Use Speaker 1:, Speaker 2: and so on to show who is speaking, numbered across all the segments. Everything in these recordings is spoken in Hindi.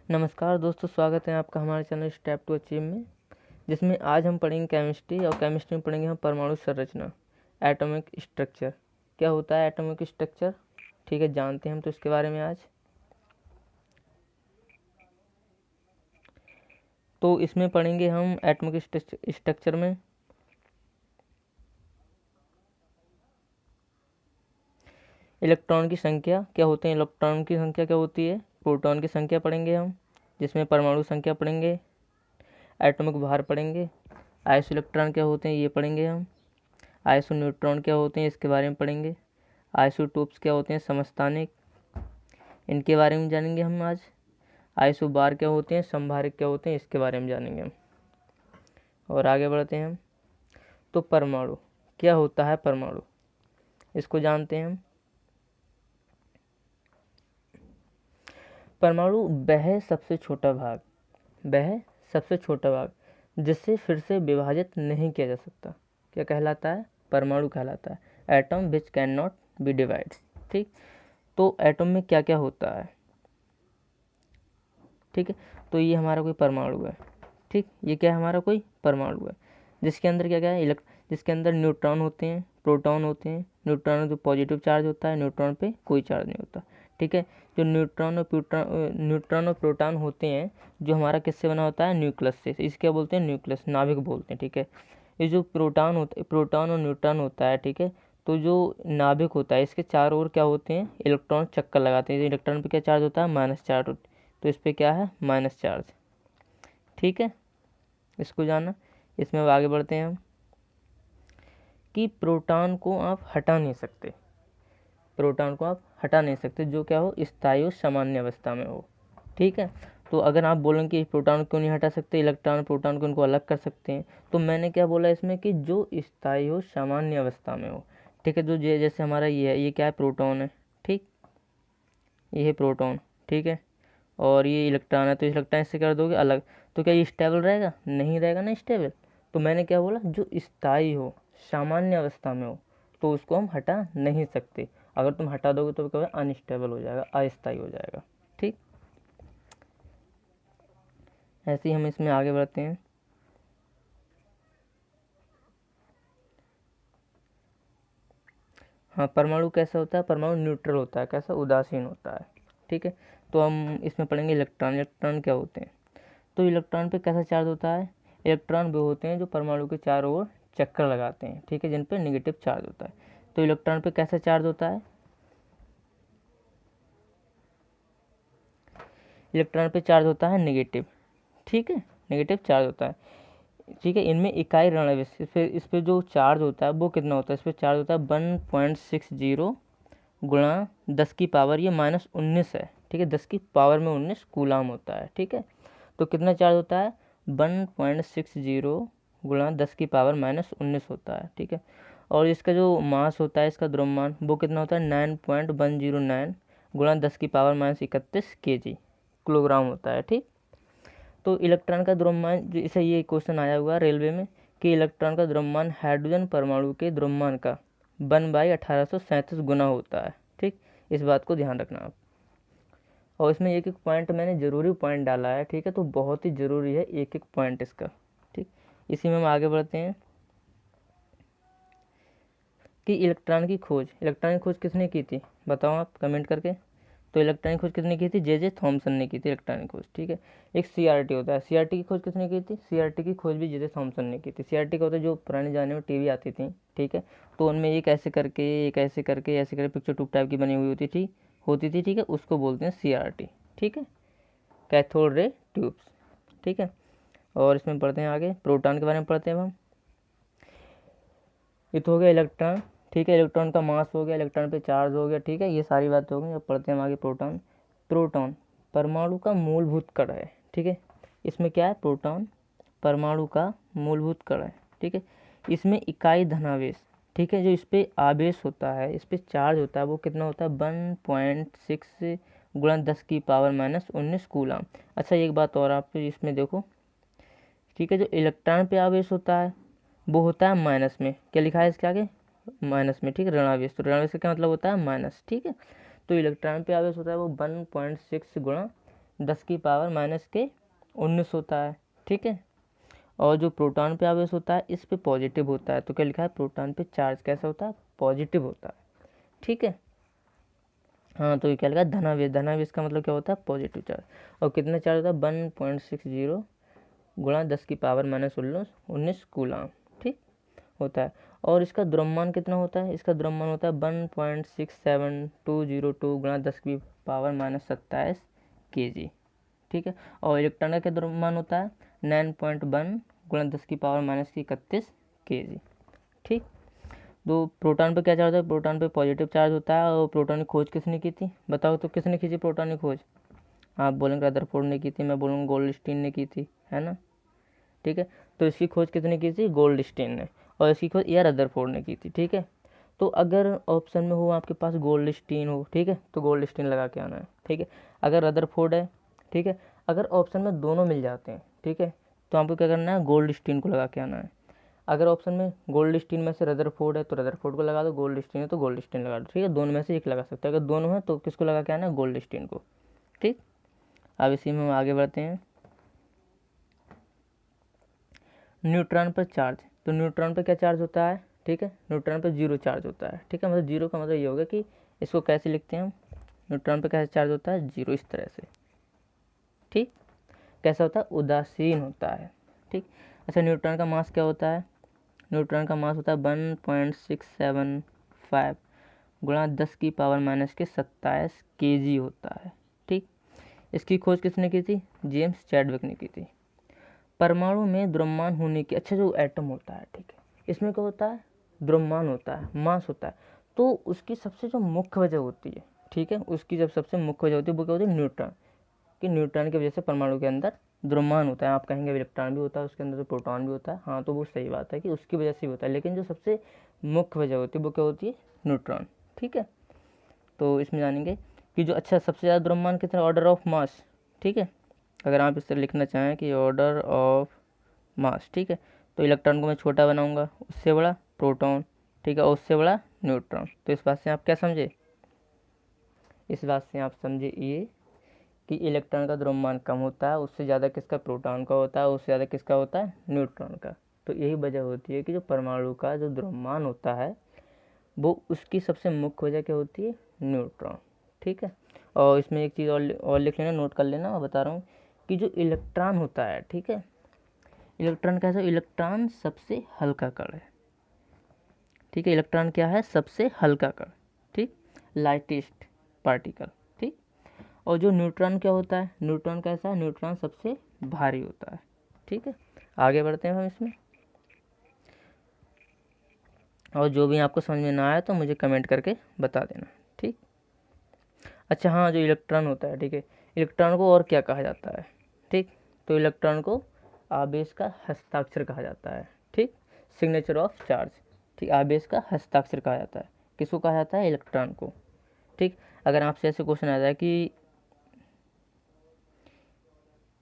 Speaker 1: नमस्कार दोस्तों, स्वागत है आपका हमारे चैनल स्टेप टू अचीव में, जिसमें आज हम पढ़ेंगे केमिस्ट्री। और केमिस्ट्री में पढ़ेंगे हम परमाणु संरचना, एटॉमिक स्ट्रक्चर। क्या होता है एटॉमिक स्ट्रक्चर? ठीक है, जानते हैं हम तो इसके बारे में आज। तो इसमें पढ़ेंगे हम एटॉमिक स्ट्रक्चर में इलेक्ट्रॉन की संख्या क्या होते हैं। इलेक्ट्रॉन की संख्या क्या होती है? प्रोटॉन की संख्या पढ़ेंगे हम, जिसमें परमाणु संख्या पढ़ेंगे, एटॉमिक भार पढ़ेंगे, आइसो इलेक्ट्रॉन क्या होते हैं ये पढ़ेंगे हम, आइसो न्यूट्रॉन क्या होते हैं इसके बारे में पढ़ेंगे, आइसोटोप्स क्या होते हैं समस्थानिक, इनके बारे में जानेंगे हम आज। आइसोबार क्या होते हैं, संभारक क्या होते हैं, इसके बारे में जानेंगे हम। और आगे बढ़ते हैं हम। तो परमाणु क्या होता है? परमाणु इसको जानते हैं हम। परमाणु वह सबसे छोटा भाग जिससे फिर से विभाजित नहीं किया जा सकता, क्या कहलाता है? परमाणु कहलाता है। Atom which can not be divide. ठीक, तो एटम में क्या क्या होता है? ठीक है, तो ये हमारा कोई परमाणु है। ठीक, ये क्या है? हमारा कोई परमाणु है, जिसके अंदर क्या क्या है? जिसके अंदर न्यूट्रॉन होते हैं, प्रोटॉन होते हैं। न्यूट्रॉन में जो पॉजिटिव चार्ज होता है, न्यूट्रॉन पे कोई चार्ज नहीं होता। ठीक है, जो न्यूट्रॉन और प्रोटॉन होते हैं, जो हमारा किससे बना होता है? न्यूक्लियस से। इसके बोलते हैं न्यूक्लियस, नाभिक बोलते हैं। ठीक है, ये जो प्रोटॉन और न्यूट्रॉन होता है, ठीक है, तो जो नाभिक होता है इसके चारों ओर क्या होते हैं? इलेक्ट्रॉन चक्कर लगाते हैं। इलेक्ट्रॉन पे क्या चार्ज होता है? माइनस चार्ज, तो इस पर क्या है? Minus charge. ठीक है, इसको जाना। इसमें अब आगे बढ़ते हैं हम कि प्रोटॉन को आप हटा नहीं सकते। जो क्या हो? स्थायी हो, सामान्य अवस्था में हो। ठीक है, तो अगर आप बोलेंगे कि प्रोटॉन क्यों नहीं हटा सकते, इलेक्ट्रॉन प्रोटॉन को उनको अलग कर सकते हैं, तो मैंने क्या बोला इसमें कि जो स्थायी हो, सामान्य अवस्था में हो। ठीक है, जो जैसे हमारा ये है, ये क्या है? प्रोटॉन है। ठीक, ये है प्रोटॉन। ठीक है, और ये इलेक्ट्रॉन है, तो इलेक्ट्रॉन इससे कर दोगे अलग, तो क्या ये स्टेबल रहेगा? नहीं रहेगा ना स्टेबल। तो मैंने क्या बोला? जो स्थायी हो, सामान्य अवस्था में हो, तो उसको हम हटा नहीं सकते। अगर तुम हटा दोगे तो क्या होगा? अनस्टेबल हो जाएगा, अस्थायी हो जाएगा। ठीक, ऐसे ही हम इसमें आगे बढ़ते हैं। हाँ, परमाणु कैसा होता है? परमाणु न्यूट्रल होता है। कैसा? उदासीन होता है। ठीक है, तो हम इसमें पढ़ेंगे इलेक्ट्रॉन क्या होते हैं। तो इलेक्ट्रॉन पे कैसा चार्ज होता है? इलेक्ट्रॉन वो होते हैं जो परमाणु के चारों ओर चक्कर लगाते हैं। ठीक है, जिन पे निगेटिव चार्ज होता है। तो इलेक्ट्रॉन पे कैसा चार्ज होता है? इलेक्ट्रॉन पे चार्ज होता है निगेटिव। ठीक है, निगेटिव चार्ज होता है। ठीक है, इनमें इकाई ऋण आवेश, इस पे जो चार्ज होता है वो कितना होता है? इस पे चार्ज होता है 1.60 गुणा 10 की पावर ये -19 है। ठीक है, 10 की पावर में 19 कूलाम होता है। ठीक है, तो कितना चार्ज होता है? 1.60 गुणा 10 की पावर -19 होता है। ठीक है, और इसका जो मास होता है, इसका द्रव्यमान, वो कितना होता है? 9.109 गुणा 10 की पावर -31 kg, किलोग्राम होता है। ठीक, तो इलेक्ट्रॉन का द्रव्यमान, जैसे ये क्वेश्चन आया हुआ रेलवे में कि इलेक्ट्रॉन का द्रव्यमान हाइड्रोजन परमाणु के द्रव्यमान का 1/1837 गुना होता है। ठीक, इस बात को ध्यान रखना आप। और इसमें एक एक पॉइंट मैंने ज़रूरी पॉइंट डाला है। ठीक है, तो बहुत ही ज़रूरी है एक एक पॉइंट इसका। ठीक, इसी में हम आगे बढ़ते हैं कि इलेक्ट्रॉन की खोज किसने की थी? बताओ आप कमेंट करके। तो इलेक्ट्रॉन की खोज किसने की थी? जे थॉमसन ने की थी इलेक्ट्रॉन की खोज। ठीक है, एक सीआरटी होता है, सीआरटी की खोज किसने की थी? सीआरटी की खोज भी जे थॉमसन ने की थी। सीआरटी का होता है जो पुराने ज़माने में टीवी आती थी। ठीक है, तो उनमें एक ऐसे करके पिक्चर ट्यूब टाइप की बनी हुई होती थी। ठीक है, उसको बोलते हैं सीआरटी। ठीक है, कैथोड रे ट्यूब्स। ठीक है, और इसमें पढ़ते हैं आगे, प्रोटॉन के बारे में पढ़ते हैं हम। ये तो हो गया इलेक्ट्रॉन। ठीक है, इलेक्ट्रॉन का मास हो गया, इलेक्ट्रॉन पे चार्ज हो गया। ठीक है, ये सारी बातें हो गई। अब पढ़ते हैं हम आगे प्रोटॉन परमाणु का मूलभूत कण है। ठीक है, इसमें क्या है? प्रोटॉन परमाणु का मूलभूत कण है। ठीक है, इसमें इकाई धनावेश, ठीक है, जो इस पर आवेश होता है, इस पर चार्ज होता है, वो कितना होता है? 1.6 गुणा 10 की पावर -19 कूलाम। अच्छा, एक बात और आप इसमें देखो। ठीक है, जो इलेक्ट्रॉन पे आवेश होता है वो होता है माइनस में। क्या लिखा है इसके आगे? माइनस में। ठीक है, ऋणावेश। तो ऋणावेश का क्या मतलब होता है? माइनस। ठीक है, तो इलेक्ट्रॉन पे आवेश होता है वो 1.6 गुणा 10⁻⁻19 होता है, ठीक है। और जो प्रोटॉन पे आवेश होता है इस पे पॉजिटिव होता है, तो क्या लिखा है, प्रोटॉन पे चार्ज कैसा होता है, पॉजिटिव होता है, ठीक है। हाँ, तो ये क्या लिखा है, धनावेश। धनावेश का मतलब क्या होता है, पॉजिटिव चार्ज। और कितना चार्ज होता है, 1.60 गुणा 10⁻⁻19 कूलाम, ठीक होता है। और इसका द्रव्यमान कितना होता है, इसका द्रव्यमान होता है 1.67202 गुणा 10⁻⁻27 kg, ठीक है। और इलेक्ट्रॉन का क्या द्रव्यमान होता है, 9.1 गुणा 10⁻⁻31 kg, ठीक। तो प्रोटॉन पे क्या चार्ज होता है, प्रोटॉन पे पॉजिटिव चार्ज होता है। और प्रोटॉन की खोज किसने की थी, बताओ तो किसने की थी प्रोटॉन की खोज, आप बोलेंगे रदरफोर्ड ने की थी, मैं बोलूँगा गोल्डस्टीन ने की थी, है ना, ठीक है। तो इसकी खोज किसने की थी, गोल्डस्टीन ने। और इसकी खोज या रदरफोर्ड ने की थी, ठीक है। तो अगर ऑप्शन में हो आपके पास गोल्डस्टीन हो, ठीक है, तो गोल्डस्टीन लगा के आना है, ठीक है। अगर रदरफोर्ड है, ठीक है, अगर ऑप्शन में दोनों मिल जाते हैं, ठीक है, तो आपको क्या करना है, गोल्डस्टीन को लगा के आना है। अगर ऑप्शन में गोल्डस्टीन में से रदरफोर्ड है तो रदरफोर्ड को लगा दो, गोल्डस्टीन है तो गोल्डस्टीन लगा दो, ठीक है। दोनों में से एक लगा सकते हैं, अगर दोनों है तो किसको लगा के आना है, गोल्डस्टीन को, ठीक। अब इसी में हम आगे बढ़ते हैं। न्यूट्रॉन पर चार्ज, तो न्यूट्रॉन पर क्या चार्ज होता है, ठीक है, न्यूट्रॉन पर जीरो चार्ज होता है, ठीक है। मतलब जीरो का मतलब ये होगा कि इसको कैसे लिखते हैं हम, न्यूट्रॉन पर कैसे चार्ज होता है, जीरो, इस तरह से, ठीक। कैसा होता है, उदासीन होता है, ठीक। अच्छा, न्यूट्रॉन का मास क्या होता है, न्यूट्रॉन का मास होता है 1.675 गुणा 10⁻⁻27 kg होता है, ठीक। इसकी खोज किसने की थी, जेम्स चैडविक ने की थी। परमाणु में द्रव्यमान होने की, अच्छा जो एटम होता है, ठीक है, इसमें क्या होता है, द्रव्यमान होता है, मास होता है। तो उसकी सबसे जो मुख्य वजह होती है, ठीक है, उसकी जब सबसे मुख्य वजह होती है वो क्या होती है, न्यूट्रॉन, कि न्यूट्रॉन की वजह से परमाणु के अंदर द्रव्यमान होता है। आप कहेंगे इलेक्ट्रॉन भी होता है उसके अंदर, तो प्रोटॉन भी होता है, हाँ, तो वो सही बात है कि उसकी वजह से ही होता है, लेकिन जो सबसे मुख्य वजह होती है वो क्या होती है, न्यूट्रॉन, ठीक है। तो इसमें जानेंगे कि जो, अच्छा, सबसे ज़्यादा द्रव्यमान कितना, ऑर्डर ऑफ मास, ठीक है। अगर आप इस तरह लिखना चाहें कि ऑर्डर ऑफ मास, ठीक है, तो इलेक्ट्रॉन को मैं छोटा बनाऊंगा, उससे बड़ा प्रोटॉन, ठीक है, और उससे बड़ा न्यूट्रॉन। तो इस बात से आप क्या समझे, इस बात से आप समझे ये कि इलेक्ट्रॉन का द्रव्यमान कम होता है, उससे ज़्यादा किसका, प्रोटॉन का होता है, उससे ज़्यादा किसका होता है, न्यूट्रॉन का। तो यही वजह होती है कि जो परमाणु का जो द्रव्यमान होता है वो, उसकी सबसे मुख्य वजह क्या होती है, न्यूट्रॉन, ठीक है। और इसमें एक चीज़ और लिख लेना, नोट कर लेना, मैं बता रहा हूँ कि जो इलेक्ट्रॉन होता है, ठीक है, इलेक्ट्रॉन कैसा, इलेक्ट्रॉन सबसे हल्का कण है, ठीक है। इलेक्ट्रॉन क्या है, सबसे हल्का कण, ठीक, लाइटेस्ट पार्टिकल, ठीक। और जो न्यूट्रॉन क्या होता है, न्यूट्रॉन कैसा है, न्यूट्रॉन सबसे भारी होता है, ठीक है। आगे बढ़ते हैं हम इसमें, और जो भी आपको समझ में ना आए तो मुझे कमेंट करके बता देना, ठीक। अच्छा, हाँ, जो इलेक्ट्रॉन होता है, ठीक है, इलेक्ट्रॉन को और क्या कहा जाता है, ठीक, तो इलेक्ट्रॉन को आवेश का हस्ताक्षर कहा जाता है, ठीक, सिग्नेचर ऑफ चार्ज, ठीक, आवेश का हस्ताक्षर कहा जाता है, किसको कहा जाता है, इलेक्ट्रॉन को, ठीक। अगर आपसे ऐसे क्वेश्चन आ जाए कि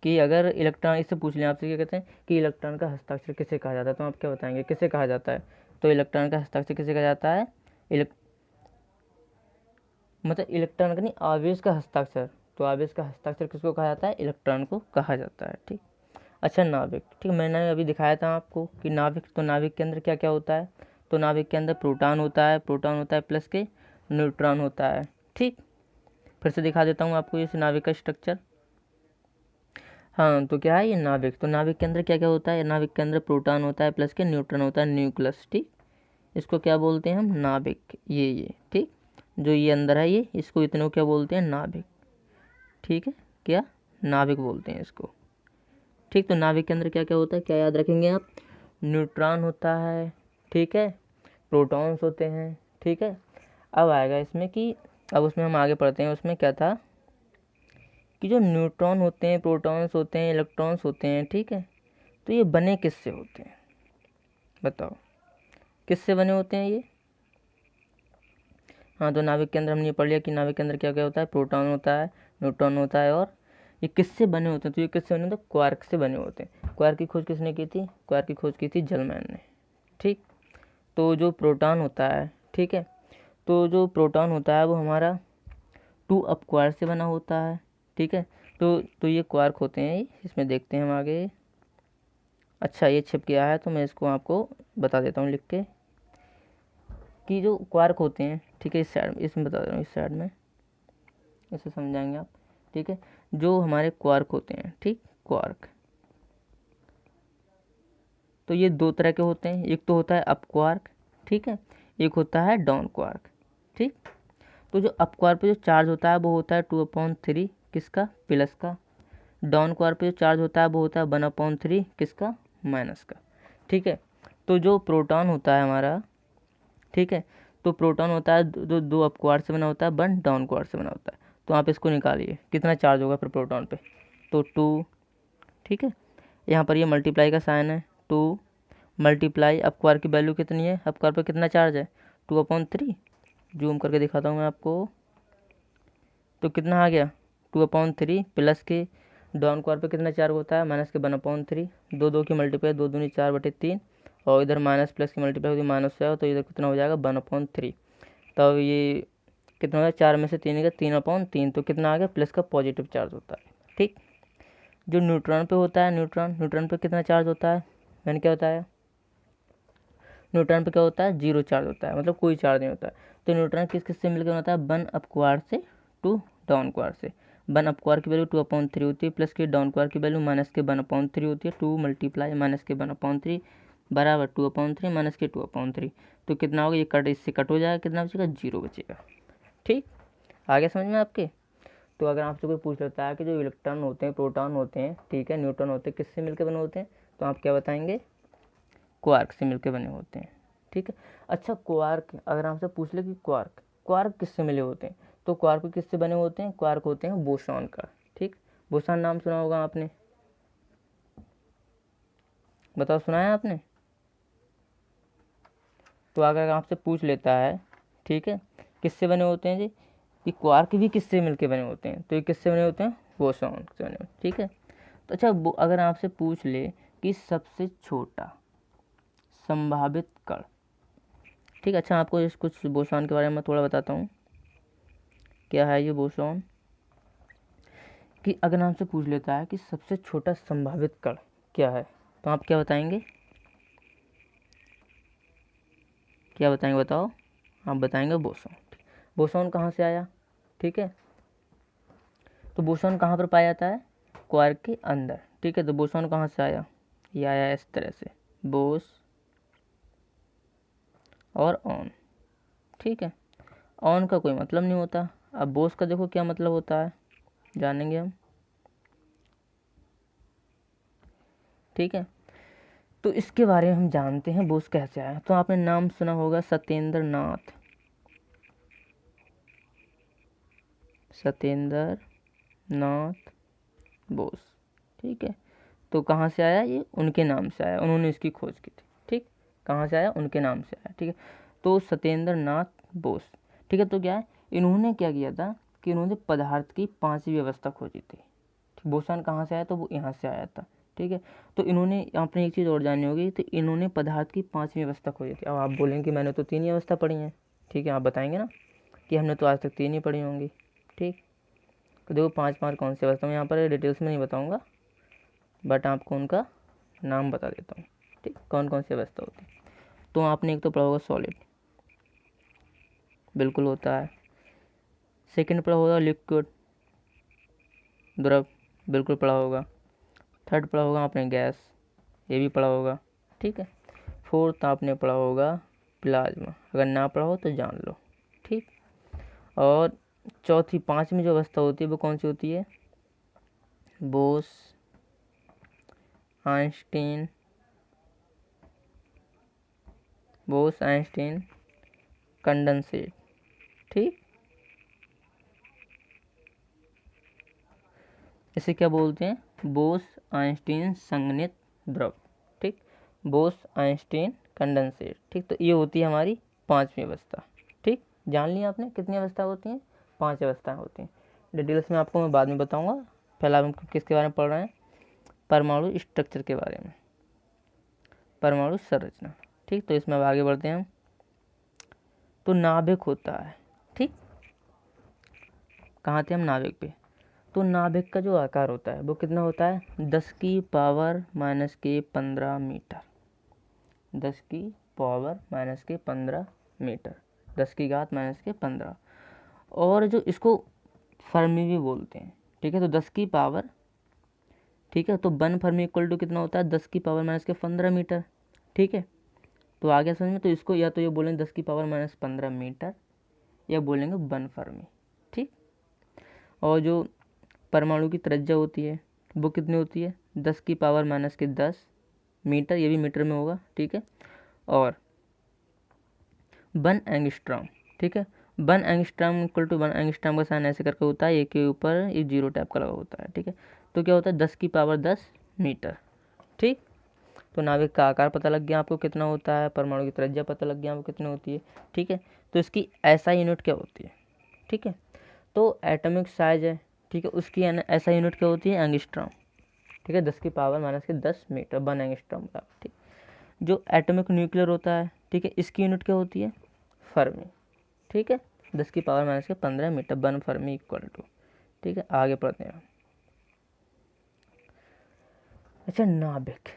Speaker 1: अगर इलेक्ट्रॉन, इससे पूछ लें आपसे, क्या कहते हैं कि इलेक्ट्रॉन का हस्ताक्षर किसे कहा जाता है, तो आप क्या बताएंगे, किसे कहा जाता है, तो इलेक्ट्रॉन का हस्ताक्षर किसे कहा जाता है, मतलब इलेक्ट्रॉन का नहीं, आवेश का हस्ताक्षर, तो आवेश का हस्ताक्षर किसको कहा जाता है, इलेक्ट्रॉन को कहा जाता है, ठीक। अच्छा, नाभिक, ठीक, मैंने अभी दिखाया था आपको कि नाभिक, तो नाभिक के अंदर क्या क्या होता है, तो नाभिक के अंदर प्रोटॉन होता है, प्रोटॉन होता है प्लस के न्यूट्रॉन होता है, ठीक। फिर से दिखा देता हूँ आपको ये नाभिक का स्ट्रक्चर। हाँ, तो क्या है ये नाभिक, तो नाभिक के अंदर क्या क्या होता है, नाभिक के अंदर प्रोटॉन होता है प्लस के न्यूट्रॉन होता है, न्यूक्लियस, ठीक। इसको क्या बोलते हैं हम, नाभिक, ये, ठीक, जो ये अंदर है ये, इसको इतने को क्या बोलते हैं, नाभिक, ठीक है, क्या, नाभिक बोलते हैं इसको, ठीक। तो नाभिक के अंदर क्या क्या होता है, क्या याद रखेंगे आप, न्यूट्रॉन होता है, ठीक है, प्रोटॉन्स होते हैं, ठीक है। अब आएगा इसमें कि, अब उसमें हम आगे पढ़ते हैं, उसमें क्या था कि जो न्यूट्रॉन होते हैं, प्रोटॉन्स होते हैं, इलेक्ट्रॉन्स होते हैं, ठीक है, तो ये बने किससे होते हैं, बताओ किससे बने होते हैं ये। हाँ, तो नाभिक के अंदर हमने पढ़ लिया कि नाभिक के अंदर क्या क्या होता है, प्रोटॉन होता है, न्यूट्रॉन होता है, और ये किससे बने होते हैं, तो ये किससे बने होते हैं, क्वार्क से बने होते हैं। क्वार्क की खोज किसने की थी, क्वार्क की खोज की थी जलमैन ने, ठीक। तो जो प्रोटॉन होता है, ठीक है, तो जो प्रोटॉन होता है वो हमारा 2 अप क्वार्क से बना होता है, ठीक है। तो ये क्वार्क होते हैं, इसमें देखते हैं हम आगे। अच्छा ये छिप गया है तो मैं इसको आपको बता देता हूँ लिख के कि जो क्वार्क होते हैं, ठीक है, इस साइड में, इसमें बता दे रहा हूँ, इस साइड में इसे समझाएंगे आप, ठीक है। जो हमारे क्वार्क होते हैं, ठीक, क्वार्क, तो ये दो तरह के होते हैं। एक तो होता है अप क्वार्क, ठीक है, एक होता है डाउन क्वार्क, ठीक। तो जो अप क्वार्क पे जो चार्ज होता है वो होता है 2/3 किसका, प्लस का। डाउन क्वार्क पे जो चार्ज होता है वो होता है 1/3 किसका, माइनस का, ठीक है। तो जो प्रोटॉन होता है हमारा, ठीक है, तो प्रोटॉन होता है जो दो अप क्वार्क से बना होता है, वन डाउन क्वार्क से बना होता है। तो आप इसको निकालिए कितना चार्ज होगा फिर प्रोटॉन पे, तो 2, ठीक है। यहाँ पर ये मल्टीप्लाई का साइन है, 2 मल्टीप्लाई अप क्वार्क की वैल्यू कितनी है, अप क्वार्क पे कितना चार्ज है, 2/3। जूम करके दिखाता हूँ मैं आपको, तो कितना आ गया 2/3 प्लस के डाउन क्वार पे कितना चार्ज होता है, माइनस के 1/3। दो दो की मल्टीप्लाई, 2 दूनी 4/3, और इधर माइनस प्लस की मल्टीप्लाई होती है माइनस से, तो इधर कितना हो जाएगा 1/3। तब ये कितना हो गया, 4 में से 3 का 3/3, तो कितना आ गया, प्लस का पॉजिटिव चार्ज होता है, ठीक। जो न्यूट्रॉन पे होता है, न्यूट्रॉन पे कितना चार्ज होता है, मैंने क्या बताया, न्यूट्रॉन पे क्या होता है, जीरो चार्ज होता है, मतलब कोई चार्ज नहीं होता है। तो न्यूट्रॉन किस किस से मिलकर बनता है, 1 अप क्वार से 2 डाउन क्वार से। 1 अप क्वार की वैल्यू 2/3 होती है, प्लस की डाउन क्वार की वैल्यू माइनस के 1/3 होती है। 2 मल्टीप्लाई माइनस के 1/3 बराबर 2/3 माइनस के 2/3। तो कितना होगा, ये कट इससे कट हो जाएगा, कितना बचेगा, 0 बचेगा, ठीक। आगे समझ में आपके। तो अगर आपसे कोई पूछ लेता है कि जो इलेक्ट्रॉन होते हैं, प्रोटॉन होते हैं, ठीक है, न्यूट्रॉन होते हैं, किससे मिलकर बने होते हैं, तो आप क्या बताएंगे, क्वार्क से मिलकर बने होते हैं, ठीक है। अच्छा क्वार्क अगर आपसे पूछ ले कि क्वार्क क्वार्क किससे मिले होते हैं, तो क्वार्क किससे बने होते हैं, क्वार्क होते हैं बोसॉन का, ठीक। बोसॉन नाम सुना होगा आपने, बताओ, सुना है आपने। तो अगर आपसे पूछ लेता है, ठीक है, किससे बने होते हैं जी, कि क्वार्क भी किससे मिलके बने होते हैं, तो ये किससे बने होते हैं, बोसॉन से बने होते हैं, ठीक है। तो अच्छा अगर आपसे पूछ ले कि सबसे छोटा संभावित कण, ठीक है। अच्छा आपको इस कुछ बोसॉन के बारे में थोड़ा बताता हूँ, क्या है ये बोसॉन, कि अगर आपसे पूछ लेता है कि सबसे छोटा संभावित कण क्या है, तो आप क्या बताएंगे, क्या बताएंगे बताओ, आप बताएंगे बोसॉन। बोसॉन कहाँ से आया, ठीक है, तो बोसॉन कहाँ पर पाया जाता है, क्वार्क के अंदर, ठीक है। तो बोसॉन कहाँ से आया, ये आया इस तरह से, बोस और ऑन, ठीक है। ऑन का कोई मतलब नहीं होता, अब बोस का देखो क्या मतलब होता है, जानेंगे हम, ठीक है। तो इसके बारे में हम जानते हैं बोस कैसे आया। तो आपने नाम सुना होगा सत्येंद्र नाथ, सत्येंद्र नाथ बोस, ठीक है। तो कहाँ से आया, ये उनके नाम से आया, उन्होंने इसकी खोज की थी, ठीक। कहाँ से आया, उनके नाम से आया, ठीक है। तो सत्येंद्र नाथ बोस, ठीक है। तो क्या है, इन्होंने क्या किया था कि इन्होंने पदार्थ की पांचवी व्यवस्था खोजी थी। बोसॉन कहाँ से आया, तो वो यहाँ से आया था, ठीक है। तो इन्होंने, आपने एक चीज़ और जाननी होगी, तो इन्होंने पदार्थ की पांचवी अवस्था खोजी थी। अब आप बोलेंगे कि मैंने तो 3 ही अवस्था पढ़ी है, ठीक है, आप बताएंगे ना कि हमने तो आज तक 3 ही पढ़ी होंगी, ठीक। तो देखो 5 कौन सी अवस्था, मैं यहाँ पर डिटेल्स में नहीं बताऊँगा, बट आपको उनका नाम बता देता हूँ, ठीक, कौन कौन सी अवस्था होती है। तो आपने एक तो पढ़ा होगा सॉलिड, बिल्कुल होता है। सेकेंड पढ़ा होगा लिक्विड, द्रव, बिल्कुल पढ़ा होगा। थर्ड पढ़ा होगा आपने गैस, ये भी पढ़ा होगा, ठीक है। फोर्थ आपने पढ़ा होगा प्लाज्मा, अगर ना पढ़ा हो तो जान लो, ठीक। और चौथी, पांचवी जो अवस्था होती है वो कौन सी होती है, Bose Einstein, Bose Einstein condensate, ठीक। इसे क्या बोलते हैं, बोस आइंस्टीन संघनित द्रव, ठीक, बोस आइंस्टीन कंडेंसेट, ठीक। तो ये होती है हमारी पांचवी अवस्था, ठीक। जान लिया आपने कितनी अवस्था होती हैं, 5 अवस्थाएं होती हैं। डिटेल्स में आपको मैं बाद में बताऊंगा, पहले हम किसके बारे में पढ़ रहे हैं, परमाणु स्ट्रक्चर के बारे में, परमाणु संरचना, ठीक। तो इसमें अब आगे बढ़ते हैं हम। तो नाभिक होता है, ठीक, कहाँ थे हम, नाभिक पे। तो नाभिक का जो आकार होता है वो कितना होता है, 10 की पावर माइनस के 15 मीटर, 10 की पावर माइनस के 15 मीटर, 10 की घात माइनस के 15। और जो इसको फर्मी भी बोलते हैं, ठीक है। तो 10 की पावर, ठीक है, तो 1 फर्मी इक्वल टू कितना होता है, 10 की पावर माइनस के 15 मीटर, ठीक है। तो आगे समझ में, तो इसको या तो ये बोलेंगे 10 की पावर माइनस 15 मीटर या बोलेंगे 1 फर्मी, ठीक। और जो परमाणु की त्रिज्या होती है वो कितनी होती है, 10 की पावर माइनस के 10 मीटर, ये भी मीटर में होगा, ठीक है। और 1 एंगस्ट्रॉम, ठीक है। 1 एंगस्ट्रॉम इक्वल टू 1 एंगस्ट्रॉम का साइन ऐसे करके होता है, एक के ऊपर एक जीरो टाइप का लगा होता है, ठीक है। तो क्या होता है, 10 की पावर 10 मीटर, ठीक। तो नाभिक का आकार पता लग गया आपको कितना होता है, परमाणु की त्रिज्या पता लग गया आपको कितनी होती है, ठीक है। तो इसकी एसआई यूनिट क्या होती है, ठीक है। तो एटॉमिक साइज है, ठीक है, उसकी एसआई यूनिट क्या होती है, एंगस्ट्रॉम, ठीक है। 10 की पावर माइनस के 10 मीटर, 1 एंगस्ट्रॉम का, ठीक। जो एटॉमिक न्यूक्लियर होता है, ठीक है, इसकी यूनिट क्या होती है, फर्मी, ठीक है। 10 की पावर माइनस के 15 मीटर, 1 फर्मी इक्वल टू, ठीक है। आगे पढ़ते हैं। अच्छा, नाभिक,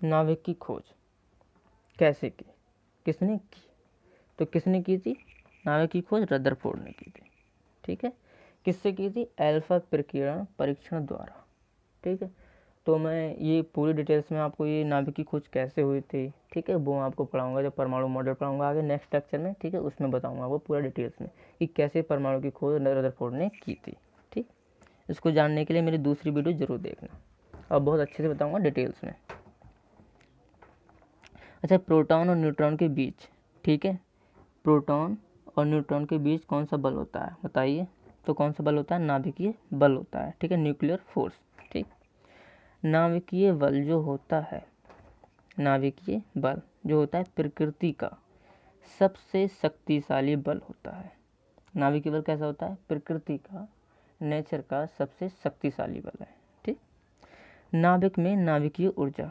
Speaker 1: नाभिक की खोज कैसे की, किसने की, तो किसने की थी, नाभिक की खोज रदरफोर्ड ने की थी, ठीक है। किससे की थी, अल्फा प्रकीर्णन परीक्षण द्वारा, ठीक है। तो मैं ये पूरी डिटेल्स में आपको ये नाभिक की खोज कैसे हुई थी, ठीक है, वो आपको पढ़ाऊंगा जब परमाणु मॉडल पढ़ाऊंगा आगे नेक्स्ट लेक्चर में, ठीक है। उसमें बताऊंगा आपको पूरा डिटेल्स में कि कैसे परमाणु की खोज रदरफोर्ड ने की थी, ठीक। इसको जानने के लिए मेरी दूसरी वीडियो जरूर देखना, और बहुत अच्छे से बताऊंगा डिटेल्स में। अच्छा, प्रोटॉन और न्यूट्रॉन के बीच, ठीक है, प्रोटॉन और न्यूट्रॉन के बीच कौन सा बल होता है बताइए, तो कौन सा बल होता है, नाभिकीय बल होता है, ठीक है, न्यूक्लियर फोर्स, ठीक। नाभिकीय बल जो होता है, नाभिकीय बल जो होता है प्रकृति का सबसे शक्तिशाली बल होता है। नाभिकीय बल कैसा होता है, प्रकृति का, नेचर का सबसे शक्तिशाली बल है, ठीक। नाभिक में नाभिकीय ऊर्जा,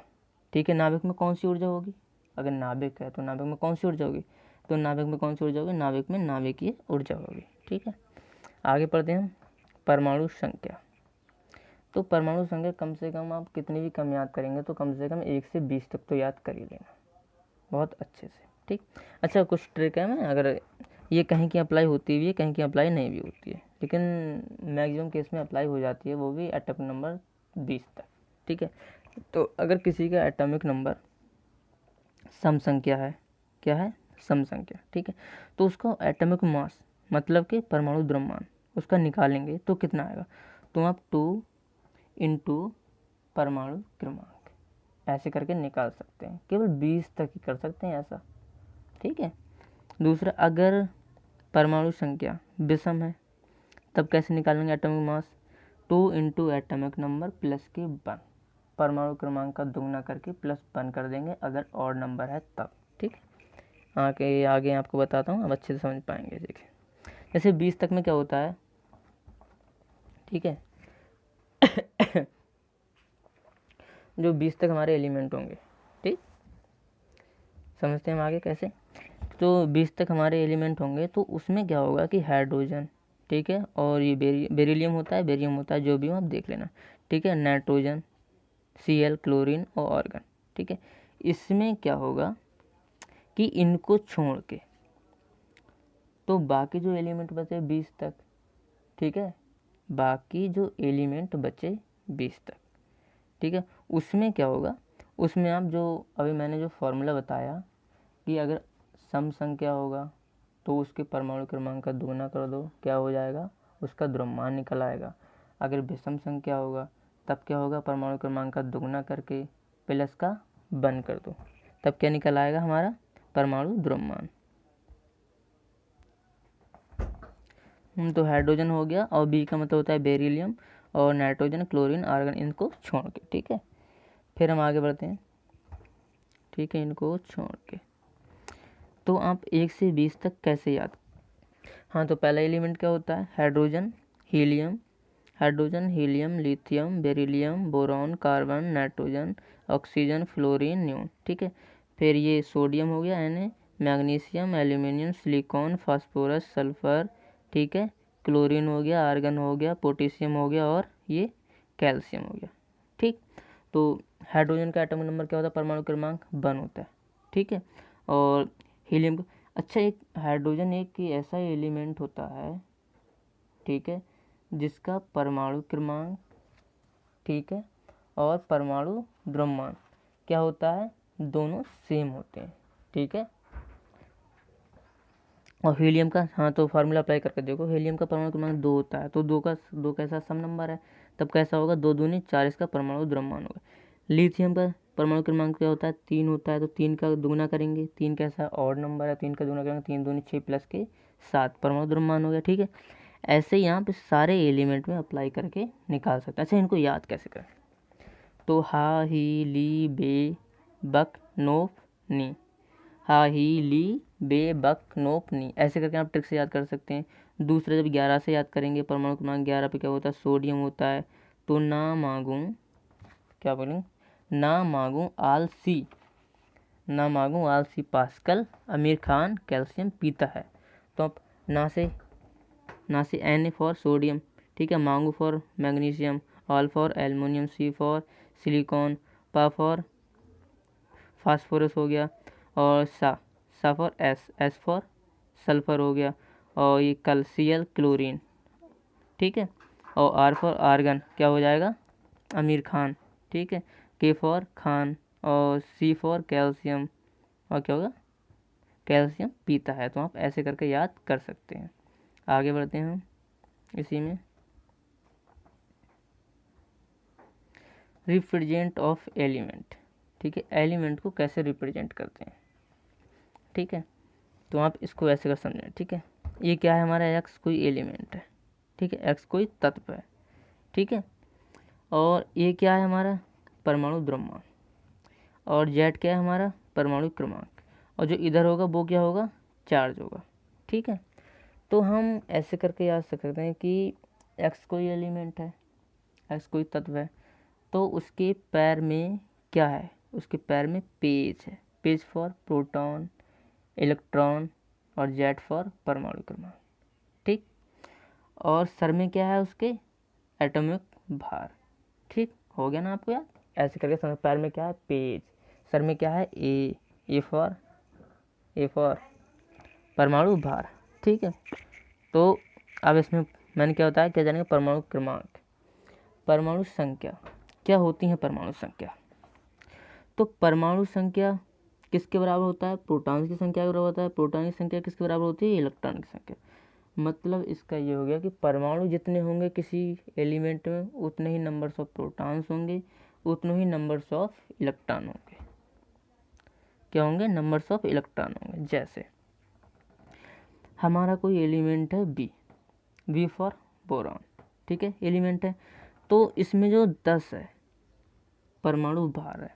Speaker 1: ठीक है, नाभिक में कौन सी ऊर्जा होगी, अगर नाभिक है तो नाभिक में कौन सी ऊर्जा होगी, तो नाभिक में कौन सी ऊर्जा होगी, नाभिक में नाभिकीय ऊर्जा होगी, ठीक है। आगे पढ़ते हैं हम, परमाणु संख्या। तो परमाणु संख्या कम से कम आप कितनी भी कम याद करेंगे तो कम से कम 1 से 20 तक तो याद कर ही लेना, बहुत अच्छे से, ठीक। अच्छा, कुछ ट्रिक है, मैं अगर ये कहीं की अप्लाई होती भी है, कहीं की अप्लाई नहीं भी होती है, लेकिन मैक्सिमम केस में अप्लाई हो जाती है, वो भी एटॉमिक नंबर 20 तक, ठीक है। तो अगर किसी का एटॉमिक नंबर सम संख्या है, क्या है, सम संख्या, ठीक है, तो उसका एटॉमिक मास मतलब कि परमाणु द्रव्यमान उसका निकालेंगे तो कितना आएगा, तो आप 2 इंटू परमाणु क्रमांक ऐसे करके निकाल सकते हैं, केवल 20 तक ही कर सकते हैं ऐसा, ठीक है। दूसरा, अगर परमाणु संख्या विषम है तब कैसे निकालेंगे atomic mass, 2 into atomic number plus के 1, परमाणु क्रमांक का दुगना करके प्लस 1 कर देंगे अगर ऑड नंबर है तब, ठीक। आगे आपको बताता हूँ, अब अच्छे से समझ पाएंगे। देखिए, जैसे 20 तक में क्या होता है, ठीक है, जो 20 तक हमारे एलिमेंट होंगे, ठीक, समझते हैं हम आगे कैसे। तो 20 तक हमारे एलिमेंट होंगे तो उसमें क्या होगा कि हाइड्रोजन, ठीक है, और ये बेरिलियम होता है, बेरियम होता है, जो भी हो आप देख लेना, ठीक है, नाइट्रोजन, Cl, क्लोरीन और आर्गन, ठीक है। इसमें क्या होगा कि इनको छोड़ के तो बाकी जो एलिमेंट बचे 20 तक, ठीक है, बाकी जो एलिमेंट बचे 20 तक, ठीक है, उसमें क्या होगा, उसमें आप जो अभी मैंने जो फॉर्मूला बताया कि अगर सम संख्या होगा तो उसके परमाणु क्रमांक का दुगना कर दो, क्या हो जाएगा, उसका द्रव्यमान निकल आएगा। अगर विषम संख्या होगा तब क्या होगा, परमाणु क्रमांक का दुगना करके प्लस का 1 कर दो, तब क्या निकल आएगा, हमारा परमाणु द्रव्यमान। तो हाइड्रोजन हो गया, और बी का मतलब होता है बेरिलियम, और नाइट्रोजन, क्लोरीन, आर्गन, इनको छोड़ के, ठीक है। फिर हम आगे बढ़ते हैं, ठीक है, इनको छोड़ के तो आप 1 से 20 तक कैसे याद, हाँ, तो पहला एलिमेंट क्या होता है, hydrogen, helium, lithium, beryllium, boron, carbon, nitrogen, oxygen, fluorine, न्यून, ठीक है। फिर ये सोडियम हो गया Na, magnesium, aluminium, silicon, phosphorus, sulphur, ठीक है, क्लोरीन हो गया, आर्गन हो गया, पोटेशियम हो गया और ये कैल्शियम हो गया। ठीक, तो हाइड्रोजन का एटॉमिक नंबर क्या होता है, परमाणु क्रमांक 1 होता है। ठीक है, और हीलियम, अच्छा एक हाइड्रोजन एक ऐसा एलिमेंट होता है, ठीक है, जिसका परमाणु क्रमांक, ठीक है, और परमाणु द्रव्यमान क्या होता है, दोनों सेम होते हैं। ठीक है, और हीलियम का, हाँ तो फार्मूला अप्लाई करके देखो, हीलियम का परमाणु क्रमांक 2 होता है, तो दो कैसा सम नंबर है, तब कैसा होगा, 2 दूनी 4, इसका परमाणु द्रव्यमान होगा। लिथियम का परमाणु क्रमांक क्या होता है, 3 होता है, तो 3 का दुगुना करेंगे, 3 कैसा ऑड नंबर है, 3 का दुगुना करेंगे, 3 दूनी 6 प्लस के 7, परमाणु द्रव्यमान हो गया। ठीक है, ऐसे ही यहाँ पे सारे एलिमेंट में अप्लाई करके निकाल सकते हैं। अच्छा इनको याद कैसे करें, तो हा ही ली बे बक नोप नी, हा ही ली बे बक नोप नी, ऐसे करके आप ट्रिक से याद कर सकते हैं। दूसरे जब 11 से याद करेंगे, परमाणु क्रमांक 11 पे क्या होता है, सोडियम होता है, तो ना मांगूं, क्या बोलेंगे, ना मांगूं आलसी, ना मांगूं आलसी पास्कल, आमिर खान कैल्शियम पीता है। तो आप ना से Na फॉर सोडियम, ठीक है, मांगू फॉर मैग्नीशियम, ऑल फॉर एल्युमिनियम, सी फॉर सिलिकॉन, पा फॉर फास्फोरस हो गया, और सा फॉर एस फॉर सल्फर हो गया, और ये कल Cl क्लोरीन। ठीक है, और आर फॉर आर्गन क्या हो जाएगा, आमिर खान। ठीक है, के फॉर खान, और सी फॉर कैल्शियम, और क्या होगा, कैल्शियम पीता है। तो आप ऐसे करके याद कर सकते हैं। आगे बढ़ते हैं हम इसी में, रिप्रेजेंट ऑफ एलिमेंट। ठीक है, एलिमेंट को कैसे रिप्रेजेंट करते हैं। ठीक है, तो आप इसको ऐसे कर समझें। ठीक है, ये क्या है हमारा, एक्स कोई एलिमेंट है, ठीक है, एक्स कोई तत्व है, ठीक है, और ये क्या है हमारा, परमाणु द्रव्यमान, और जेड क्या है हमारा, परमाणु क्रमांक, और जो इधर होगा वो क्या होगा, चार्ज होगा। ठीक है, तो हम ऐसे करके याद सकते हैं कि एक्स कोई एलिमेंट है, एक्स कोई तत्व है, तो उसके पैर में क्या है, उसके पैर में पेज है, पेज फॉर प्रोटॉन, इलेक्ट्रॉन, और जेड फॉर परमाणु क्रमांक। ठीक, और सर में क्या है उसके, एटॉमिक भार। ठीक हो गया ना आपको याद, ऐसे करके समझ, पैर में क्या है, पेज, सर में क्या है, ए फॉर परमाणु भार। ठीक है, तो अब इसमें मैंने क्या होता है, क्या जानेंगे, परमाणु क्रमांक, परमाणु संख्या क्या होती है, परमाणु संख्या, तो परमाणु संख्या किसके बराबर होता है, प्रोटॉन की संख्या के बराबर होता है। प्रोटॉन की संख्या किसके बराबर होती है, इलेक्ट्रॉन की संख्या। मतलब इसका ये हो गया कि परमाणु जितने होंगे किसी एलिमेंट में, उतने ही नंबर्स ऑफ प्रोटॉन्स होंगे, उतने ही नंबर्स ऑफ इलेक्ट्रॉन होंगे। क्या होंगे, नंबर्स ऑफ इलेक्ट्रॉन होंगे। जैसे हमारा कोई एलिमेंट है बी फॉर बोरॉन, ठीक है, एलिमेंट है, तो इसमें जो 10 है परमाणु भार है,